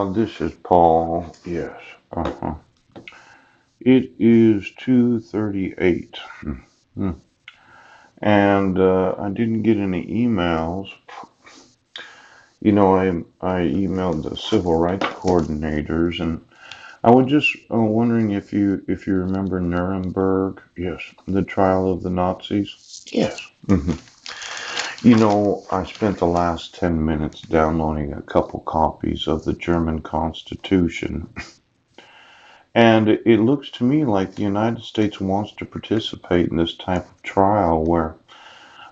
This is Paul. Yes. It is 2:38. Hmm. And I didn't get any emails. I emailed the civil rights coordinators, and I was just wondering if you remember Nuremberg. Yes, the trial of the Nazis. Yes. I spent the last 10 minutes downloading a couple copies of the German Constitution. And it looks to me like the United States wants to participate in this type of trial where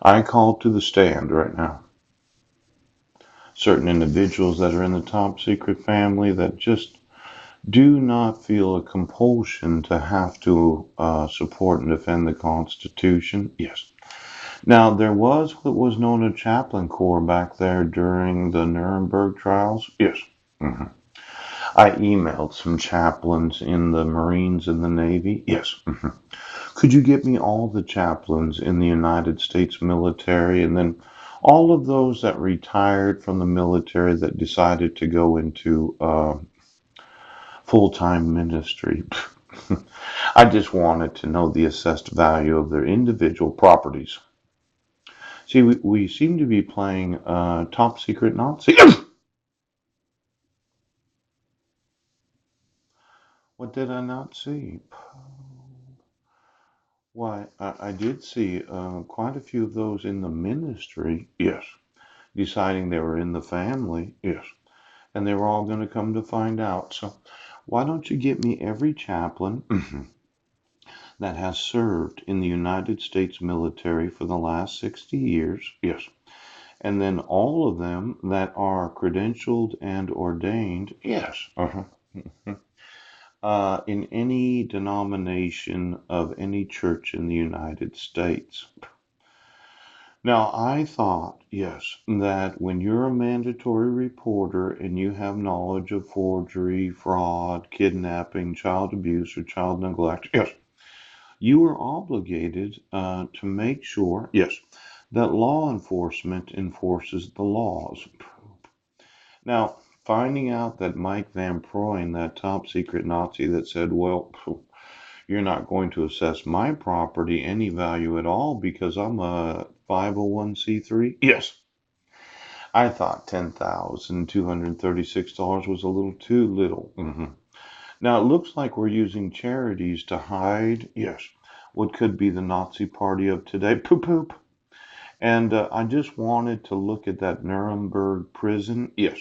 I call to the stand right now certain individuals that are in the top secret family that just do not feel a compulsion to have to support and defend the Constitution. Yes. Now, there was what was known as chaplain corps back there during the Nuremberg trials. Yes. Mhm. I emailed some chaplains in the Marines and the Navy. Yes. Mhm. Could you get me all the chaplains in the United States military and then all of those that retired from the military that decided to go into full time ministry? I just wanted to know the assessed value of their individual properties. See, we seem to be playing top secret Nazi. What did I not see? Why, I did see quite a few of those in the ministry. Yes. Deciding they were in the family. Yes. And they were all going to come to find out. So why don't you get me every chaplain that has served in the United States military for the last 60 years? Yes. And then all of them that are credentialed and ordained? Yes. In any denomination of any church in the United States. Now, I thought, yes, that when you're a mandatory reporter and you have knowledge of forgery, fraud, kidnapping, child abuse, or child neglect, yes, you are obligated to make sure, yes, that law enforcement enforces the laws. Now, finding out that Mike Van Proyn, that top secret Nazi that said, well, you're not going to assess my property any value at all because I'm a 501c3. Yes. I thought $10,236 was a little too little. Now it looks like we're using charities to hide, yes, what could be the Nazi party of today. Poop poop. And I just wanted to look at that Nuremberg prison. Yes.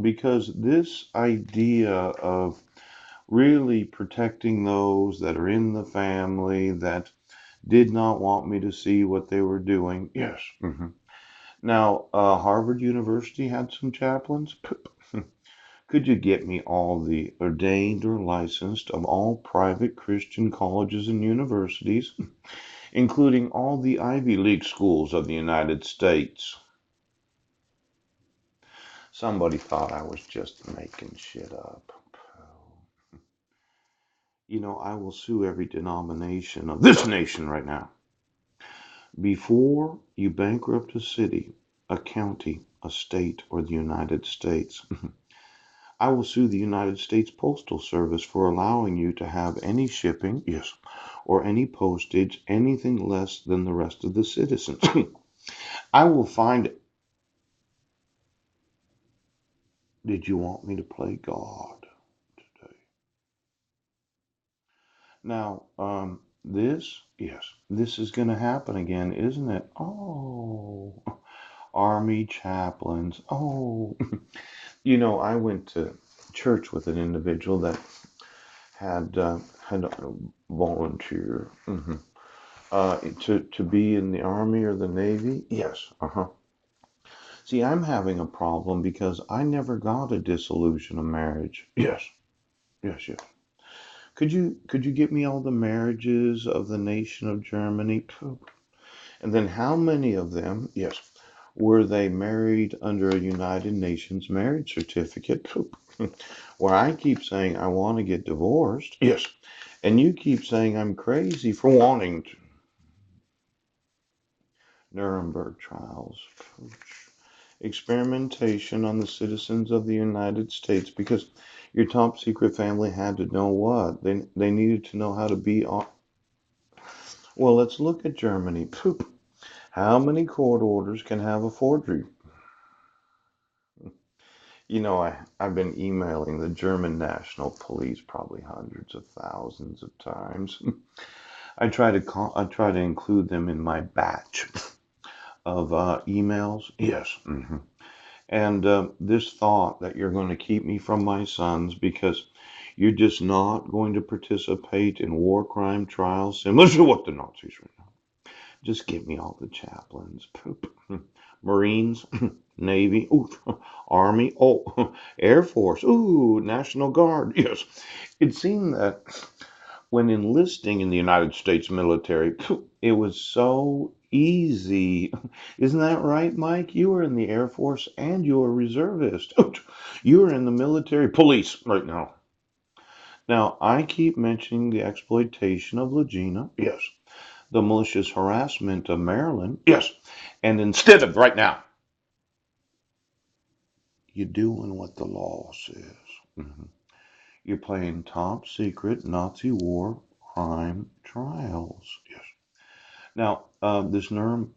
Because this idea of really protecting those that are in the family that did not want me to see what they were doing. Yes. Now, Harvard University had some chaplains. Could you get me all the ordained or licensed of all private Christian colleges and universities, including all the Ivy League schools of the United States? Somebody thought I was just making shit up. I will sue every denomination of this nation right now. Before you bankrupt a city, a county, a state, or the United States, I will sue the United States Postal Service for allowing you to have any shipping, yes, or any postage, anything less than the rest of the citizens. I will find. Did you want me to play God today? Now, yes, this is going to happen again, isn't it? Oh, Army chaplains. Oh, I went to church with an individual that had a volunteer to be in the Army or the Navy. Yes. See, I'm having a problem because I never got a dissolution of marriage. Yes. Yes. Yes. Could you get me all the marriages of the nation of Germany? And then how many of them, yes, were they married under a United Nations marriage certificate? Where I keep saying I want to get divorced. Yes. And you keep saying I'm crazy for wanting to. Nuremberg trials. experimentation on the citizens of the United States because your top secret family had to know what? They needed to know how to be on. Well, let's look at Germany. Poop. How many court orders can have a forgery? I've been emailing the German National Police probably hundreds of thousands of times. I try to include them in my batch of emails. Yes. And this thought that you're going to keep me from my sons because you're just not going to participate in war crime trials similar to what the Nazis were. Just give me all the chaplains. Poop. Marines, Navy, ooh, Army, oh, Air Force, ooh, National Guard. Yes. It seemed that when enlisting in the United States military, it was so easy. Isn't that right, Mike? You were in the Air Force and you were a reservist. You were in the military police right now. Now, I keep mentioning the exploitation of Legina. Yes. The malicious harassment of Maryland. Yes. And instead of right now, you're doing what the law says. Mhm. You're playing top secret Nazi war crime trials. Yes. Now, this Nurem,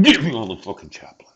give me all the fucking chaplains.